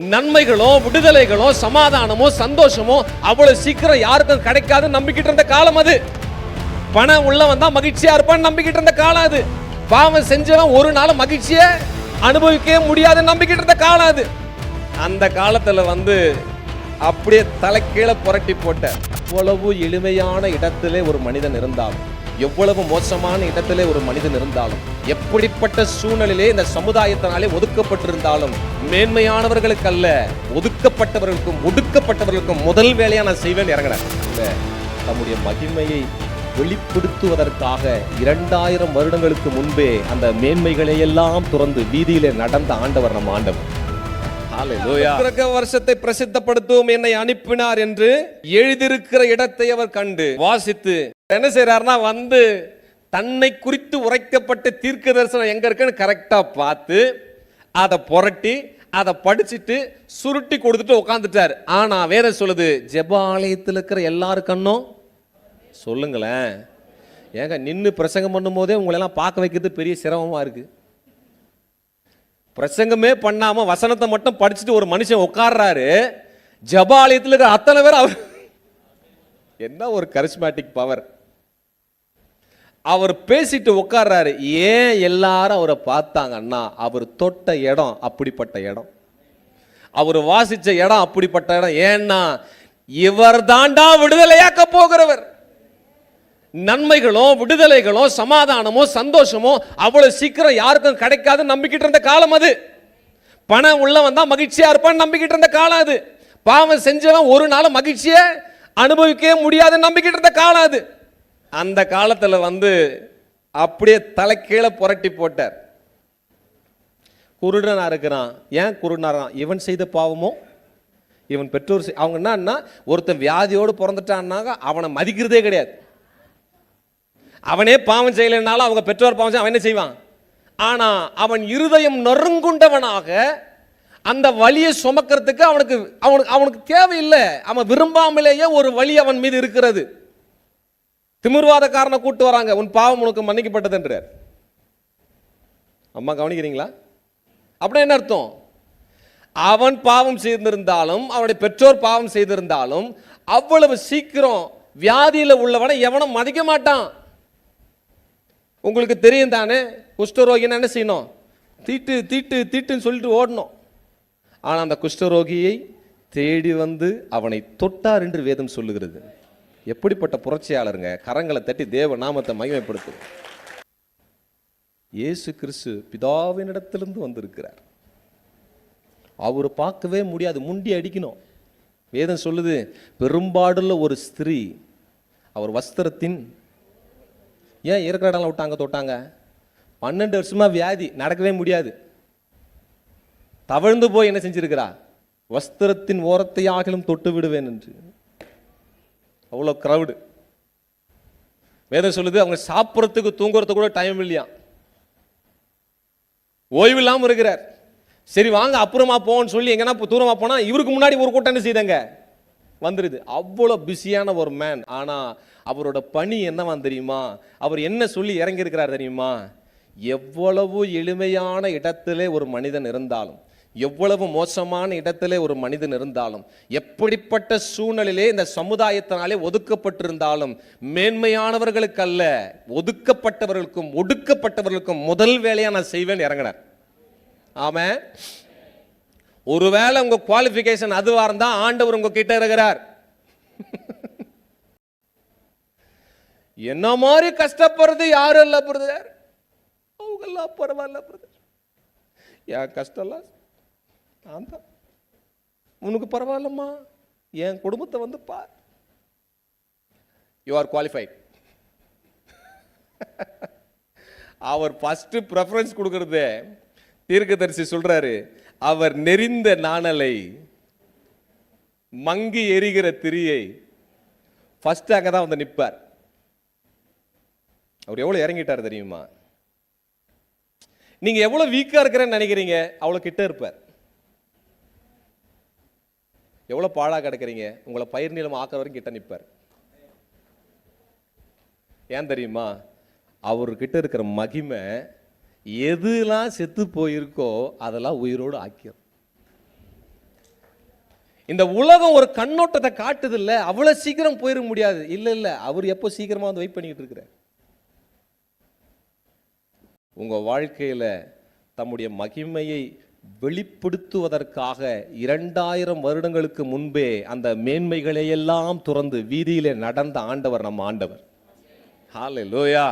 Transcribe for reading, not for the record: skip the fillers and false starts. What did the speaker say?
நன்மைகளோ விடுதலைகளோ சமாதானமோ சந்தோஷமோ அவ்வளவு சீக்கிரம் யாருக்கும் கிடைக்காது நம்பிக்கிட்டு இருந்த காலம் அது. பணம் உள்ளவன் தான் மகிழ்ச்சியா இருப்பான்னு நம்பிக்கிட்டு இருந்த காலம் அது. பாவம் செஞ்சவன் ஒரு நாள் மகிழ்ச்சியை அனுபவிக்கவே முடியாதுன்னு நம்பிக்கிட்டு இருந்த காலம் அது. அந்த காலத்துல அப்படியே தலைக்கீழ புரட்டி போட்ட எவ்வளவு எளிமையான இடத்திலே ஒரு மனிதன் இருந்தாலும், எவ்வளவு மோசமான இடத்திலே ஒரு மனிதன் இருந்தாலும், எப்படிப்பட்ட சூழ்நிலையிலே இந்த சமுதாயத்தினாலே ஒதுக்கப்பட்டிருந்தாலும், மேன்மையானவர்களுக்கு அல்ல ஒதுக்கப்பட்டவர்களுக்கும் ஒடுக்கப்பட்டவர்களுக்கும் முதல் வேலையா நான் செய்வேன் இறங்கினேன். தம்முடைய மகிமையை வெளிப்படுத்துவதற்காக 2000 வருடங்களுக்கு முன்பே அந்த மேன்மைகளை எல்லாம் துறந்து வீதியிலே நடந்த ஆண்டவர் நம்ம ஆண்டவர். வருஷத்தை பிரசித்தப்படுத்தும் என்னை அனுப்பினார் என்று எழுதியிருக்கிற இடத்தை அவர் கண்டு வாசித்து என்ன செய்யறாருன்னா தன்னை குறித்து உரைக்கப்பட்ட தீர்க்க தரிசனம் எங்க இருக்குன்னு கரெக்டா பார்த்து அதை புரட்டி அதை படிச்சுட்டு சுருட்டி கொடுத்துட்டு உட்காந்துட்டார். ஆனா வேற சொல்லுது, ஜெபாலயத்தில் இருக்கிற எல்லாருக்கண்ணும் சொல்லுங்களேன். ஏங்க நின்று பிரசங்கம் பண்ணும் போதே உங்களெல்லாம் பார்க்க வைக்கிறது பெரிய சிரமமா இருக்கு. பிரசங்கமே பண்ணாம வசனத்தை மட்டும் படிச்சுட்டு ஒரு மனுஷன் உட்கார்றாரு. ஜெபாலயத்தில் இருக்கிற அத்தனை பேர் அவர் என்ன ஒரு கரிஸ்மேட்டிக் பவர். அவர் பேசிட்டு உட்கார்றாரு. ஏன் எல்லாரும் அவரை பார்த்தாங்கன்னா அவர் தொட்ட இடம் அப்படிப்பட்ட இடம், அவர் வாசிச்ச இடம் அப்படிப்பட்ட இடம். ஏன்னா இவர் தாண்டா விடுதலையாக்க போகிறவர். நன்மைகளோ விடுதலைகளோ சமாதானமோ சந்தோஷமோ அவ்வளவு சீக்கிரம் யாருக்கும் கிடைக்காது நம்பிக்கிட்டு இருந்த காலம் அது. பணம் உள்ளவன் தான் மகிழ்ச்சியா இருப்பான்னு நம்பிக்கிட்டு இருந்த காலம் அது. பாவம் செஞ்சவன் ஒரு நாள் மகிழ்ச்சியை அனுபவிக்கவே முடியாதுன்னு நம்பிக்கிட்டு இருந்த காலம் அது. அந்த காலத்துல அப்படியே தலைக்கீழ புரட்டி போட்டார். குருடனா இருக்கிறான். ஏன் குருடனா? இவன் செய்த பாவமோ இவன் பெற்றோர் அவங்க என்னன்னா, ஒருத்தன் வியாதியோடு பிறந்துட்டான்னாங்க அவனை மதிக்கிறதே கிடையாது. அவனே பாவம் செய்யலைன்னாலும் அவங்க பெற்றோர் பாவம் செய்ய அவன் என்ன செய்வான்? ஆனா அவன் இருதயம் நொறுங்குண்டவனாக அந்த வலியை சுமக்கிறதுக்கு அவனுக்கு தேவையில்லை. அவன் விரும்பாமலேயே ஒரு வலி அவன் மீது இருக்கிறது. திமிர்வாதக்காரனை கூட்டு வராங்க, உன் பாவம் உனக்கு மன்னிக்கப்பட்டது என்றார். அம்மா கவனிக்கிறீங்களா? அப்படின்னா என்ன அர்த்தம்? அவன் பாவம் செய்திருந்தாலும் அவனுடைய பெற்றோர் பாவம் செய்திருந்தாலும் அவ்வளவு சீக்கிரம் வியாதியில உள்ளவனை எவனும் மதிக்க மாட்டான். உங்களுக்கு தெரியும் தானே, குஷ்டரோகின்னு என்ன செய்யணும்? தீட்டு தீட்டு தீட்டுன்னு சொல்லிட்டு ஓடணும். ஆனால் அந்த குஷ்டரோகியை தேடி அவனை தொட்டார் என்று வேதம் சொல்லுகிறது. எப்படிப்பட்ட புரட்சியாளருங்க! கரங்களை தட்டி தேவ நாமத்தை மகிமைப்படுத்து. இயேசு கிறிஸ்து பிதாவினிடத்திலிருந்து வந்திருக்கிறார். அவரை பார்க்கவே முடியாது, முண்டி அடிக்கணும். வேதம் சொல்லுது, பெரும்பாடுள்ள ஒரு ஸ்திரீ அவர் வஸ்திரத்தின் ஏன் இருக்கிற இடம் விட்டாங்க தொட்டாங்க. 12 வருஷமா வியாதி, நடக்கவே முடியாது. தவழ்ந்து போய் என்ன செஞ்சிருக்கிறா? வஸ்திரத்தின் ஓரத்தை ஆகிலும் தொட்டு விடுவேன் என்று. அவ்வளோ கிரவுடு. வேதம் சொல்லுது, அவங்க சாப்பிட்றதுக்கு தூங்குறதுக்கு கூட டைம் இல்லையா, ஓய்வு இல்லாமல் இருக்கிறார். சரி வாங்க அப்புறமா போன்னு சொல்லி எங்கன்னா தூரமா போனா இவருக்கு முன்னாடி ஒரு கூட்டம் என்ன செய்தாங்க வந்துருது. அவ்வளோ பிஸியான ஒரு மேன். ஆனா அவரோட பணி என்னவா தெரியுமா? அவர் என்ன சொல்லி இறங்கி இருக்கிறார் தெரியுமா? எவ்வளவு எளிமையான இடத்திலே ஒரு மனிதன் இருந்தாலும், எவ்வளவு மோசமான இடத்திலே ஒரு மனிதன் இருந்தாலும், எப்படிப்பட்ட சூழ்நிலையிலே இந்த சமுதாயத்தினாலே ஒதுக்கப்பட்டிருந்தாலும், மேன்மையானவர்களுக்கு அல்ல ஒதுக்கப்பட்டவர்களுக்கும் ஒடுக்கப்பட்டவர்களுக்கும் முதல் வேலையா நான் செய்வேன் இறங்கினார். ஆமா, ஒருவேளை உங்க குவாலிஃபிகேஷன் அதுவா இருந்தா ஆண்டவர் உங்க கிட்ட இருக்கிறார். என்ன மாதிரி கஷ்டப்படுறது யாரும் இல்ல பிரதர், அவங்க எல்லாம் பரவாயில்ல பிரதர், என் கஷ்டம் நான் தான், உனக்கு பரவாயில்லம்மா, என் குடும்பத்தை பார், யூ ஆர் குவாலிஃபைட். அவர் ஃபர்ஸ்ட் ப்ரெஃபரன்ஸ் கொடுக்கறது தீர்க்கதரிசி சொல்றாரு, அவர் நெறிந்த நாணலை மங்கி எரிகிற திரியை ஃபர்ஸ்ட் அங்க தான் நிற்பார். அவர் எவ்வளவு இறங்கிட்டார் தெரியுமா? நீங்க எவ்வளவு வீக்கா இருக்கிறேன்னு நினைக்கிறீங்க, அவ்வளவு கிட்ட இருப்பார். எவ்வளவு பாழா கிடக்கிறீங்க, உங்களை பயிர் நிலம் ஆக்கிற வரைக்கும் கிட்ட நிற்பார். ஏன் தெரியுமா? அவர்கிட்ட இருக்கிற மகிமை எதுலாம் செத்து போயிருக்கோ அதெல்லாம் உயிரோடு ஆக்கிடும். இந்த உலகம் ஒரு கண்ணோட்டத்தை காட்டுது இல்ல, அவ்வளவு சீக்கிரம் போயிட முடியாது. இல்ல அவர் எப்போ சீக்கிரமா வந்து வெயிட் பண்ணிட்டு இருக்கிற. உங்க வாழ்க்கையில தம்முடைய மகிமையை வெளிப்படுத்துவதற்காக 2000 வருடங்களுக்கு முன்பே அந்த மேன்மைகளை எல்லாம் துறந்து வீதியிலே நடந்த ஆண்டவர் நம்ம ஆண்டவர். ஹல்லேலூயா.